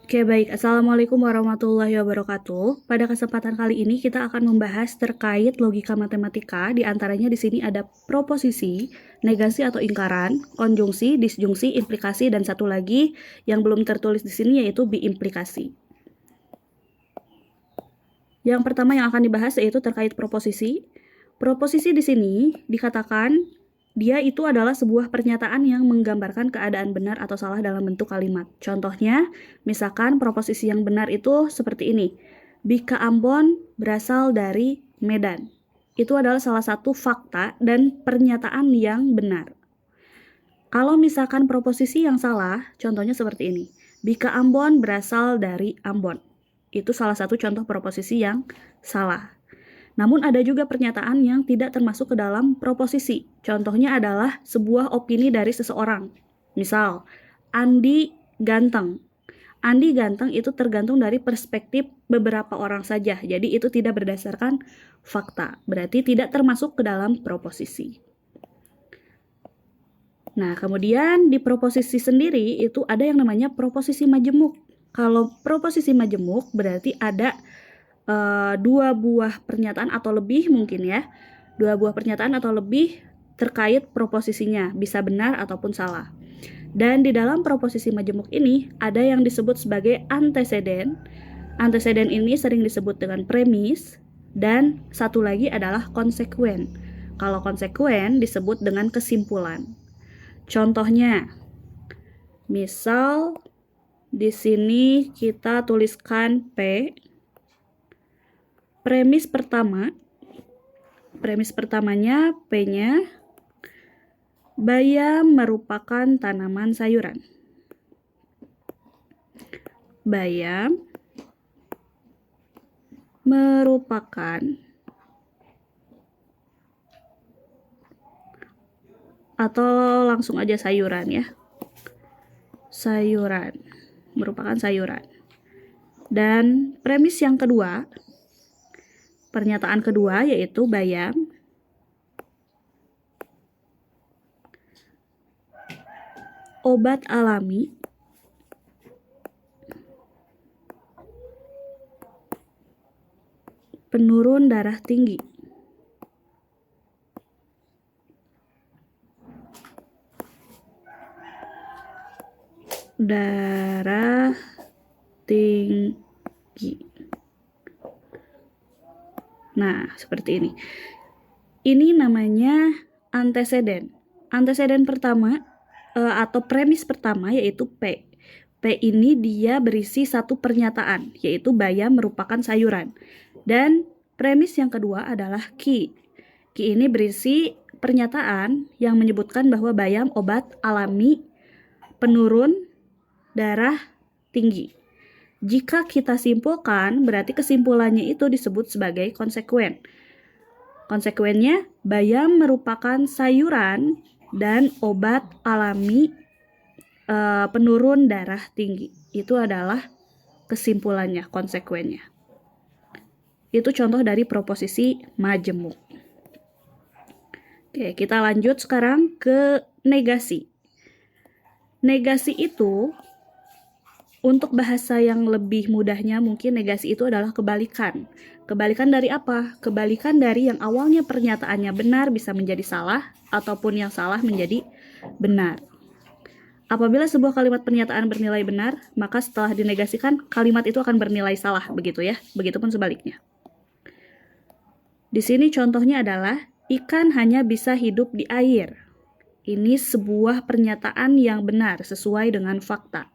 Oke, baik. Assalamualaikum warahmatullahi wabarakatuh. Pada kesempatan kali ini kita akan membahas terkait logika matematika. Di antaranya di sini ada proposisi, negasi atau ingkaran, konjungsi, disjungsi, implikasi, dan satu lagi yang belum tertulis di sini yaitu biimplikasi. Yang pertama yang akan dibahas yaitu terkait proposisi. Proposisi di sini dikatakan dia itu adalah sebuah pernyataan yang menggambarkan keadaan benar atau salah dalam bentuk kalimat. Contohnya, misalkan proposisi yang benar itu seperti ini. Bika Ambon berasal dari Medan. Itu adalah salah satu fakta dan pernyataan yang benar. Kalau misalkan proposisi yang salah, contohnya seperti ini. Bika Ambon berasal dari Ambon. Itu salah satu contoh proposisi yang salah. Namun ada juga pernyataan yang tidak termasuk ke dalam proposisi. Contohnya adalah sebuah opini dari seseorang. Misal, Andi ganteng. Andi ganteng itu tergantung dari perspektif beberapa orang saja. Jadi itu tidak berdasarkan fakta. Berarti tidak termasuk ke dalam proposisi. Nah, kemudian di proposisi sendiri itu ada yang namanya proposisi majemuk. Kalau proposisi majemuk berarti ada dua buah pernyataan atau lebih mungkin ya. Dua buah pernyataan atau lebih terkait proposisinya, bisa benar ataupun salah. Dan di dalam proposisi majemuk ini ada yang disebut sebagai anteseden. Anteseden ini sering disebut dengan premis dan satu lagi adalah konsekuen. Kalau konsekuen disebut dengan kesimpulan. Contohnya, misal di sini kita tuliskan P. Premis pertamanya P-nya, bayam merupakan tanaman sayuran. Bayam merupakan atau langsung aja sayuran ya. Sayuran, merupakan sayuran. Dan premis yang kedua, pernyataan kedua yaitu bayam obat alami penurun darah tinggi. Darah tinggi. Nah, seperti ini. Ini namanya anteseden. Anteseden pertama atau premis pertama yaitu P. P ini dia berisi satu pernyataan, yaitu bayam merupakan sayuran. Dan premis yang kedua adalah Q. Q ini berisi pernyataan yang menyebutkan bahwa bayam obat alami penurun darah tinggi. Jika kita simpulkan, berarti kesimpulannya itu disebut sebagai konsekuen. Konsekuennya, bayam merupakan sayuran dan obat alami penurun darah tinggi. Itu adalah kesimpulannya, konsekuennya. Itu contoh dari proposisi majemuk. Oke, kita lanjut sekarang ke negasi. Negasi itu, untuk bahasa yang lebih mudahnya mungkin negasi itu adalah kebalikan. Kebalikan dari apa? Kebalikan dari yang awalnya pernyataannya benar bisa menjadi salah, ataupun yang salah menjadi benar. Apabila sebuah kalimat pernyataan bernilai benar, maka setelah dinegasikan, kalimat itu akan bernilai salah, begitu ya. Begitupun sebaliknya. Di sini contohnya adalah, ikan hanya bisa hidup di air. Ini sebuah pernyataan yang benar sesuai dengan fakta.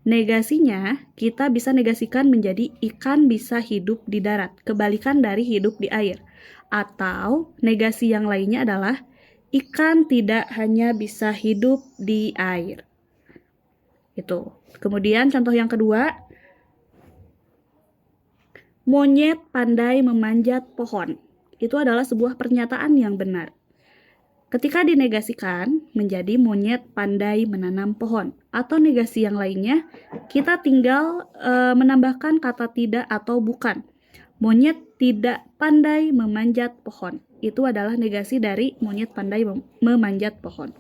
Negasinya, kita bisa negasikan menjadi ikan bisa hidup di darat, kebalikan dari hidup di air. Atau negasi yang lainnya adalah ikan tidak hanya bisa hidup di air. Itu. Kemudian contoh yang kedua, monyet pandai memanjat pohon. Itu adalah sebuah pernyataan yang benar. Ketika dinegasikan menjadi monyet pandai menanam pohon. Atau negasi yang lainnya, kita tinggal menambahkan kata tidak atau bukan. Monyet tidak pandai memanjat pohon. Itu adalah negasi dari monyet pandai memanjat pohon.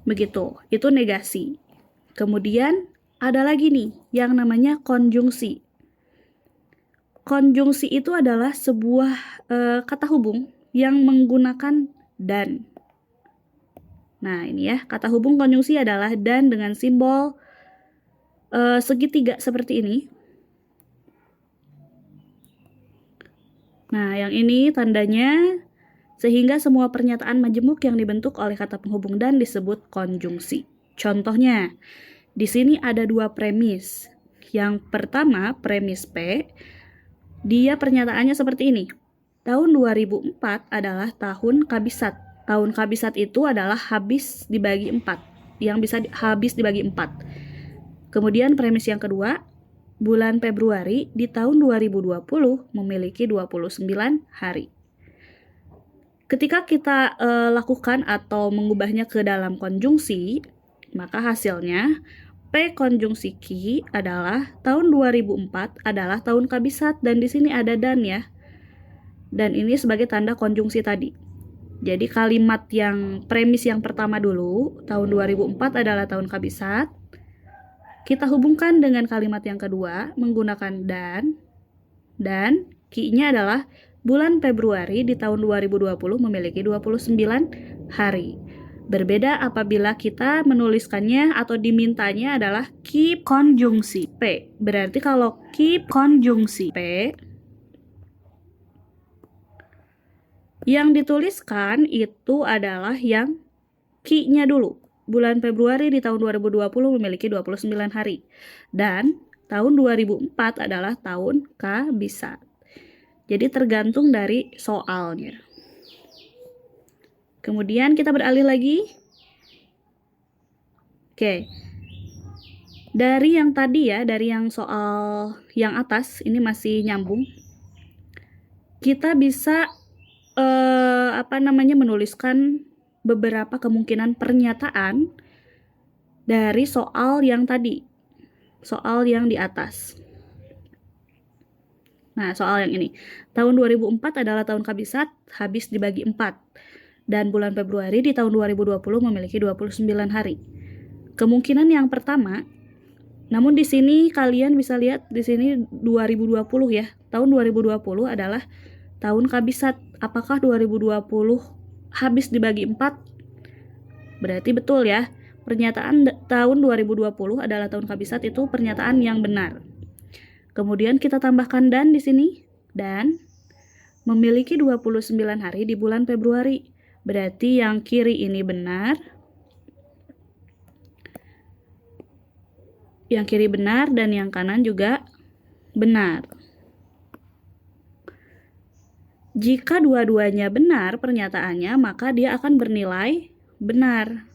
Begitu, itu negasi. Kemudian ada lagi nih yang namanya konjungsi. Konjungsi itu adalah sebuah kata hubung yang menggunakan dan. Nah, ini ya, kata hubung konjungsi adalah dan dengan simbol segitiga seperti ini. Nah, yang ini tandanya sehingga semua pernyataan majemuk yang dibentuk oleh kata penghubung dan disebut konjungsi. Contohnya, di sini ada dua premis. Yang pertama, premis P, dia pernyataannya seperti ini. Tahun 2004 adalah tahun kabisat. Tahun kabisat itu adalah habis dibagi 4, yang bisa habis dibagi 4. Kemudian premis yang kedua, bulan Februari di tahun 2020 memiliki 29 hari. Ketika kita lakukan atau mengubahnya ke dalam konjungsi, maka hasilnya P konjungsi Q adalah tahun 2004 adalah tahun kabisat, dan di sini ada dan ya. Dan ini sebagai tanda konjungsi tadi. Jadi kalimat yang premis yang pertama dulu, tahun 2004 adalah tahun kabisat. Kita hubungkan dengan kalimat yang kedua menggunakan dan Q-nya adalah bulan Februari di tahun 2020 memiliki 29 hari. Berbeda apabila kita menuliskannya atau dimintanya adalah keep konjungsi P. Berarti kalau keep konjungsi P, yang dituliskan itu adalah yang Q-nya dulu. Bulan Februari di tahun 2020 memiliki 29 hari. Dan tahun 2004 adalah tahun kabisat. Jadi tergantung dari soalnya. Kemudian kita beralih lagi. Oke. Dari yang tadi ya, dari yang soal yang atas, ini masih nyambung. Kita bisa menuliskan beberapa kemungkinan pernyataan dari soal yang tadi. Soal yang di atas. Nah, soal yang ini. Tahun 2004 adalah tahun kabisat, habis dibagi 4. Dan bulan Februari di tahun 2020 memiliki 29 hari. Kemungkinan yang pertama, namun di sini kalian bisa lihat di sini 2020 ya. Tahun 2020 adalah tahun kabisat. Apakah 2020 habis dibagi 4? Berarti betul ya. Pernyataan tahun 2020 adalah tahun kabisat itu pernyataan yang benar. Kemudian kita tambahkan dan di sini. Dan memiliki 29 hari di bulan Februari. Berarti yang kiri ini benar. Yang kiri benar dan yang kanan juga benar. Jika dua-duanya benar pernyataannya, maka dia akan bernilai benar.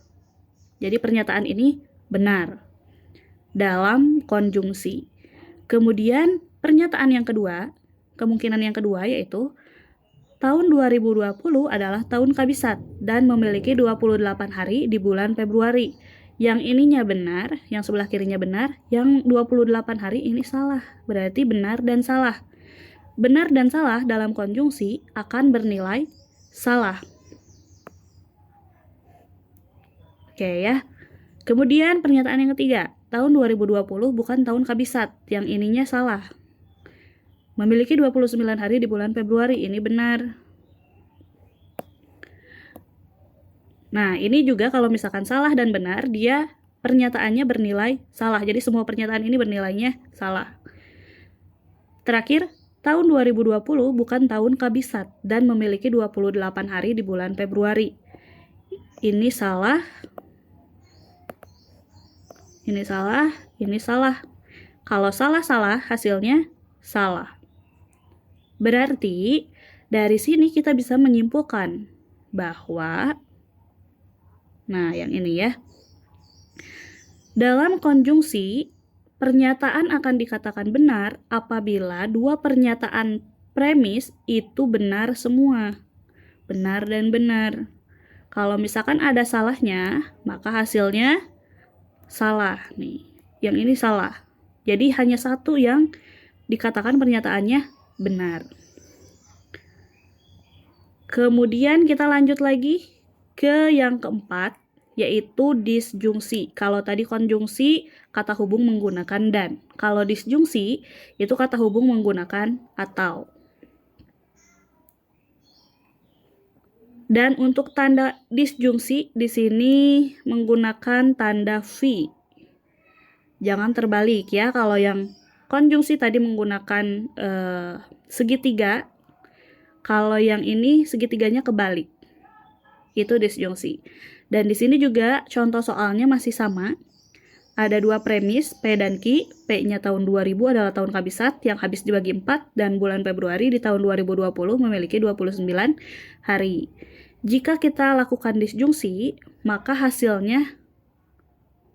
Jadi pernyataan ini benar dalam konjungsi. Kemudian pernyataan yang kedua, kemungkinan yang kedua yaitu tahun 2020 adalah tahun kabisat dan memiliki 28 hari di bulan Februari. Yang ininya benar, yang sebelah kirinya benar, yang 28 hari ini salah. Berarti benar dan salah. Benar dan salah dalam konjungsi akan bernilai salah. Oke ya. Kemudian pernyataan yang ketiga, tahun 2020 bukan tahun kabisat, yang ininya salah. Memiliki 29 hari di bulan Februari, ini benar. Nah, ini juga kalau misalkan salah dan benar, dia pernyataannya bernilai salah. Jadi semua pernyataan ini bernilainya salah. Terakhir, tahun 2020 bukan tahun kabisat dan memiliki 28 hari di bulan Februari. Ini salah. Ini salah, ini salah. Kalau salah-salah, hasilnya salah. Berarti, dari sini kita bisa menyimpulkan bahwa, nah yang ini ya, dalam konjungsi, pernyataan akan dikatakan benar apabila dua pernyataan premis itu benar semua. Benar dan benar. Kalau misalkan ada salahnya, maka hasilnya salah nih. Yang ini salah. Jadi hanya satu yang dikatakan pernyataannya benar. Kemudian kita lanjut lagi ke yang keempat, yaitu disjungsi. Kalau tadi konjungsi, kata hubung menggunakan dan. Kalau disjungsi, itu kata hubung menggunakan atau. Dan untuk tanda disjungsi di sini menggunakan tanda V. Jangan terbalik ya, kalau yang konjungsi tadi menggunakan segitiga, kalau yang ini segitiganya kebalik. Itu disjungsi. Dan di sini juga contoh soalnya masih sama. Ada dua premis, P dan Q. P-nya tahun 2000 adalah tahun kabisat yang habis dibagi 4 dan bulan Februari di tahun 2020 memiliki 29 hari. Jika kita lakukan disjungsi, maka hasilnya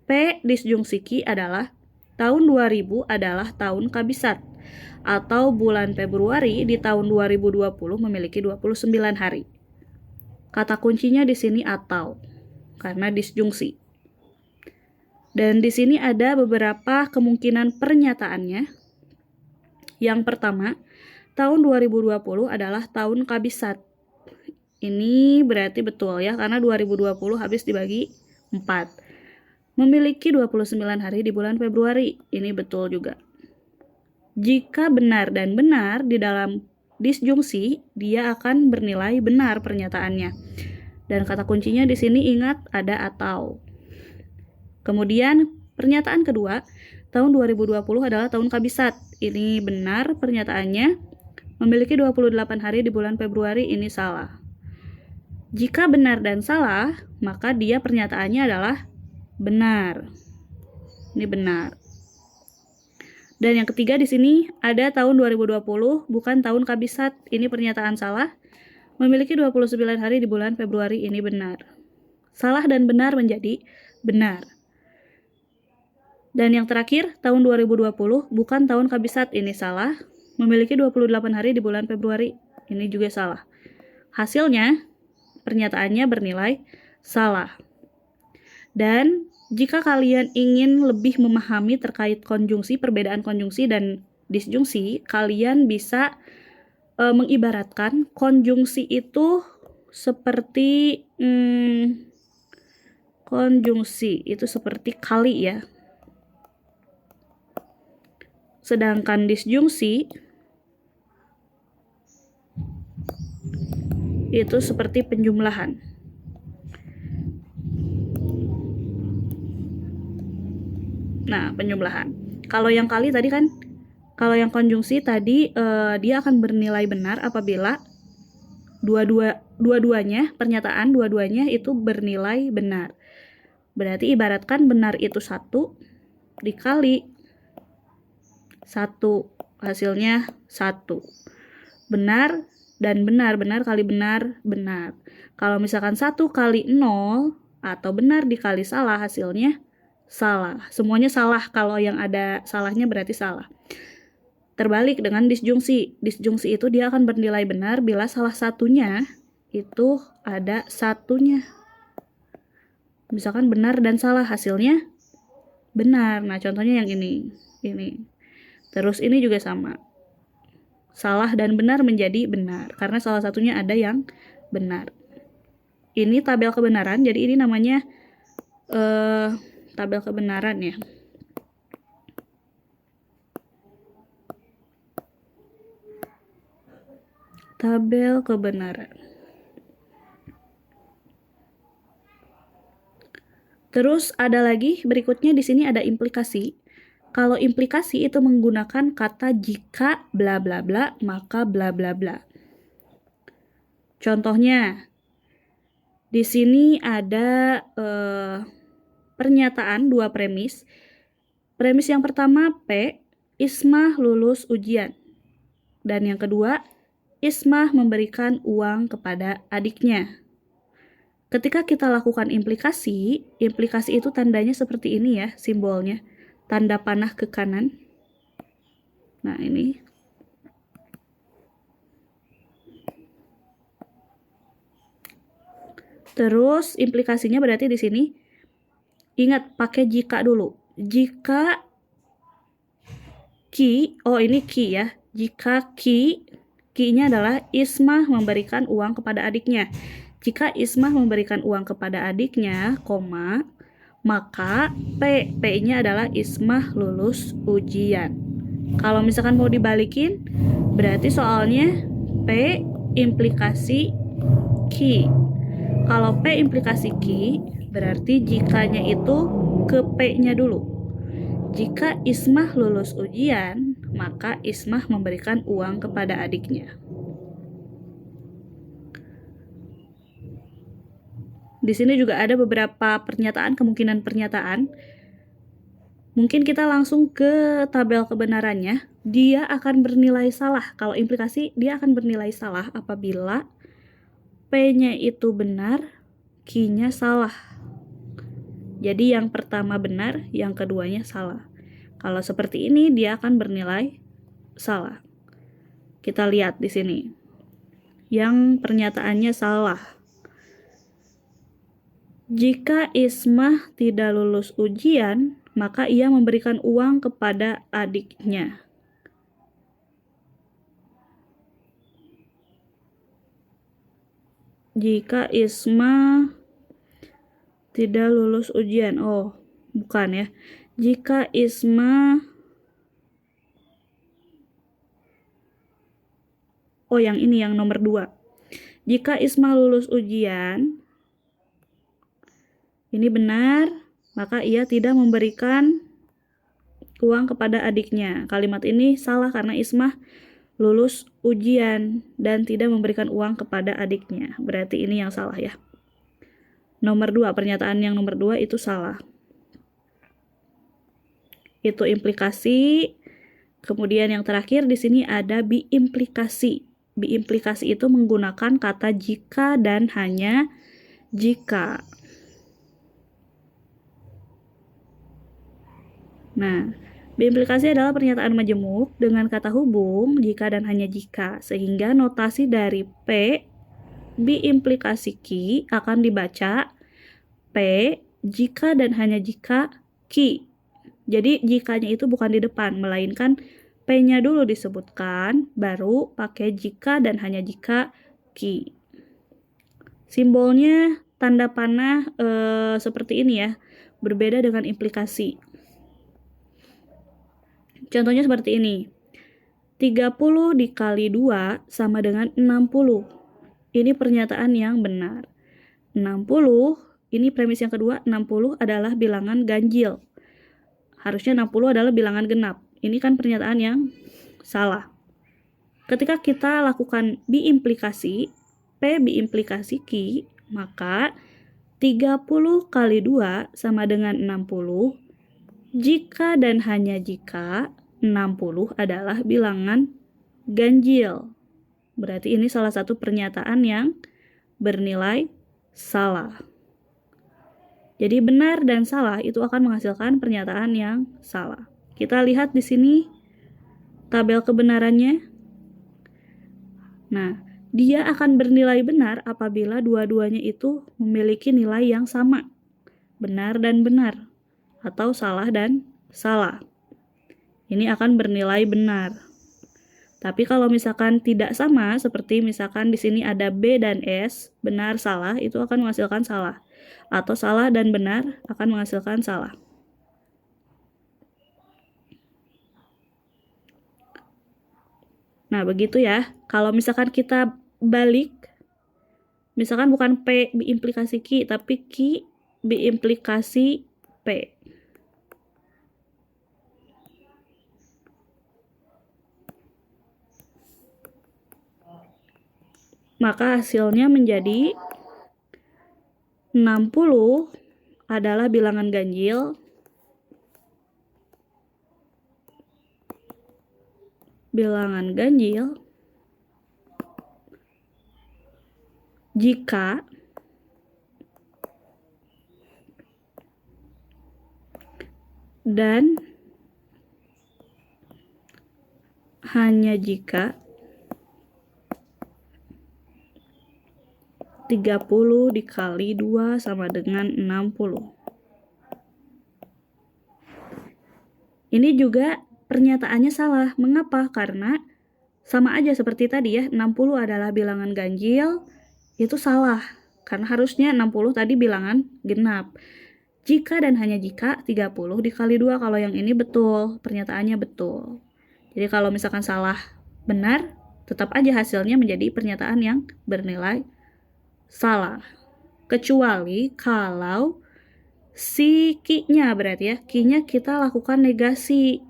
P disjungsi Q adalah tahun 2000 adalah tahun kabisat, atau bulan Februari di tahun 2020 memiliki 29 hari. Kata kuncinya di sini atau, karena disjungsi. Dan di sini ada beberapa kemungkinan pernyataannya. Yang pertama, tahun 2020 adalah tahun kabisat. Ini berarti betul ya, karena 2020 habis dibagi 4. Memiliki 29 hari di bulan Februari. Ini betul juga. Jika benar dan benar di dalam disjungsi, dia akan bernilai benar pernyataannya. Dan kata kuncinya di sini ingat ada atau. Kemudian pernyataan kedua, tahun 2020 adalah tahun kabisat. Ini benar pernyataannya. Memiliki 28 hari di bulan Februari, ini salah. Jika benar dan salah, maka dia pernyataannya adalah benar. Ini benar. Dan yang ketiga di sini ada tahun 2020 bukan tahun kabisat. Ini pernyataan salah. Memiliki 29 hari di bulan Februari, ini benar. Salah dan benar menjadi benar. Dan yang terakhir, tahun 2020 bukan tahun kabisat, ini salah. Memiliki 28 hari di bulan Februari, ini juga salah. Hasilnya, pernyataannya bernilai salah. Dan jika kalian ingin lebih memahami terkait konjungsi, perbedaan konjungsi dan disjungsi, kalian bisa mengibaratkan konjungsi itu seperti konjungsi itu seperti kali ya. Sedangkan disjungsi itu seperti penjumlahan. Nah, penjumlahan. Kalau yang kali tadi kan, kalau yang konjungsi tadi dia akan bernilai benar apabila dua-duanya, pernyataan dua-duanya itu bernilai benar. Berarti ibaratkan benar itu 1 dikali 1, hasilnya 1. Benar dan benar, benar kali benar, benar. Kalau misalkan 1 kali 0 atau benar dikali salah, hasilnya salah. Semuanya salah, kalau yang ada salahnya berarti salah. Terbalik dengan disjungsi. Disjungsi itu dia akan bernilai benar bila salah satunya itu ada satunya. Misalkan benar dan salah, hasilnya benar. Nah, contohnya yang ini. Terus ini juga sama. Salah dan benar menjadi benar, karena salah satunya ada yang benar. Ini tabel kebenaran, jadi ini namanya tabel kebenaran ya. Tabel kebenaran. Terus ada lagi berikutnya di sini ada implikasi. Kalau implikasi itu menggunakan kata jika bla bla bla maka bla bla bla. Contohnya di sini ada pernyataan dua premis. Premis yang pertama P, Ismah lulus ujian. Dan yang kedua, Ismah memberikan uang kepada adiknya. Ketika kita lakukan implikasi itu tandanya seperti ini ya, simbolnya. Tanda panah ke kanan. Nah, ini. Terus implikasinya berarti di sini ingat pakai jika dulu. Jika Ki, oh ini Ki ya. Jika Ki-nya adalah Ismah memberikan uang kepada adiknya. Jika Ismah memberikan uang kepada adiknya, koma, maka P-nya adalah Ismah lulus ujian. Kalau misalkan mau dibalikin, berarti soalnya P implikasi Q. Kalau P implikasi Q, berarti jikanya itu ke P-nya dulu. Jika Ismah lulus ujian, maka Ismah memberikan uang kepada adiknya. Di sini juga ada beberapa pernyataan, kemungkinan pernyataan. Mungkin kita langsung ke tabel kebenarannya. Dia akan bernilai salah. Kalau implikasi, dia akan bernilai salah apabila P-nya itu benar, Q-nya salah. Jadi yang pertama benar, yang keduanya salah. Kalau seperti ini, dia akan bernilai salah. Kita lihat di sini. Yang pernyataannya salah. Jika Ismah tidak lulus ujian, maka ia memberikan uang kepada adiknya. Jika Ismah tidak lulus ujian, oh bukan ya. Jika Ismah, oh yang ini yang nomor 2. Jika Ismah lulus ujian, ini benar, maka ia tidak memberikan uang kepada adiknya. Kalimat ini salah karena Ismah lulus ujian dan tidak memberikan uang kepada adiknya. Berarti ini yang salah ya. Nomor 2, pernyataan yang nomor 2 itu salah. Itu implikasi. Kemudian yang terakhir di sini ada biimplikasi. Biimplikasi itu menggunakan kata jika dan hanya jika. Nah, biimplikasi adalah pernyataan majemuk dengan kata hubung jika dan hanya jika, sehingga notasi dari P biimplikasi Q akan dibaca P jika dan hanya jika Q. Jadi jikanya itu bukan di depan, melainkan P-nya dulu disebutkan, baru pakai jika dan hanya jika Q. Simbolnya tanda panah seperti ini ya, berbeda dengan implikasi. Contohnya seperti ini. 30 dikali 2 sama dengan 60. Ini pernyataan yang benar. 60, ini premis yang kedua, 60 adalah bilangan ganjil. Harusnya 60 adalah bilangan genap. Ini kan pernyataan yang salah. Ketika kita lakukan biimplikasi, P biimplikasi Q, maka 30 kali 2 sama dengan 60. Jika dan hanya jika 60 adalah bilangan ganjil. Berarti ini salah satu pernyataan yang bernilai salah. Jadi benar dan salah itu akan menghasilkan pernyataan yang salah. Kita lihat di sini tabel kebenarannya. Nah, dia akan bernilai benar apabila dua-duanya itu memiliki nilai yang sama. Benar dan benar. Atau salah dan salah. Ini akan bernilai benar. Tapi kalau misalkan tidak sama, seperti misalkan di sini ada B dan S, benar salah, itu akan menghasilkan salah. Atau salah dan benar akan menghasilkan salah. Nah, begitu ya. Kalau misalkan kita balik, misalkan bukan P biimplikasi Q, tapi Q biimplikasi P. Maka hasilnya menjadi 60 adalah bilangan ganjil. Bilangan ganjil jika dan hanya jika 30 dikali 2 sama dengan 60. Ini juga pernyataannya salah. Mengapa? Karena sama aja seperti tadi ya, 60 adalah bilangan ganjil, itu salah. karena harusnya 60 tadi bilangan genap. Jika dan hanya jika 30 dikali 2, kalau yang ini betul, pernyataannya betul. Jadi kalau misalkan salah benar, tetap aja hasilnya menjadi pernyataan yang bernilai salah. Kecuali kalau si ki-nya berarti ya, ki-nya kita lakukan negasi.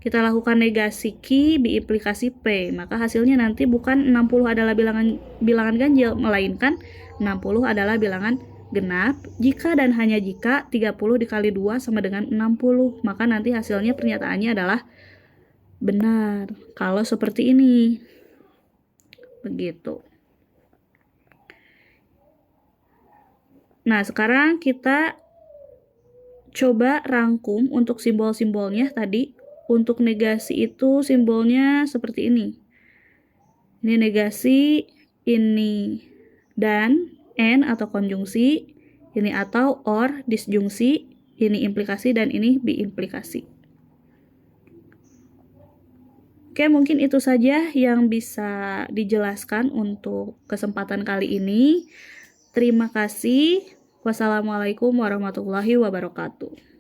Kita lakukan negasi ki biimplikasi p, maka hasilnya nanti bukan 60 adalah bilangan ganjil, melainkan 60 adalah bilangan genap. Jika dan hanya jika 30 dikali 2 sama dengan 60, maka nanti hasilnya pernyataannya adalah benar. Kalau seperti ini. Begitu. Nah, sekarang kita coba rangkum untuk simbol-simbolnya tadi. Untuk negasi itu simbolnya seperti ini. Ini negasi, ini dan, and atau konjungsi, ini atau or, disjungsi, ini implikasi, dan ini biimplikasi. Oke, mungkin itu saja yang bisa dijelaskan untuk kesempatan kali ini. Terima kasih. Wassalamualaikum warahmatullahi wabarakatuh.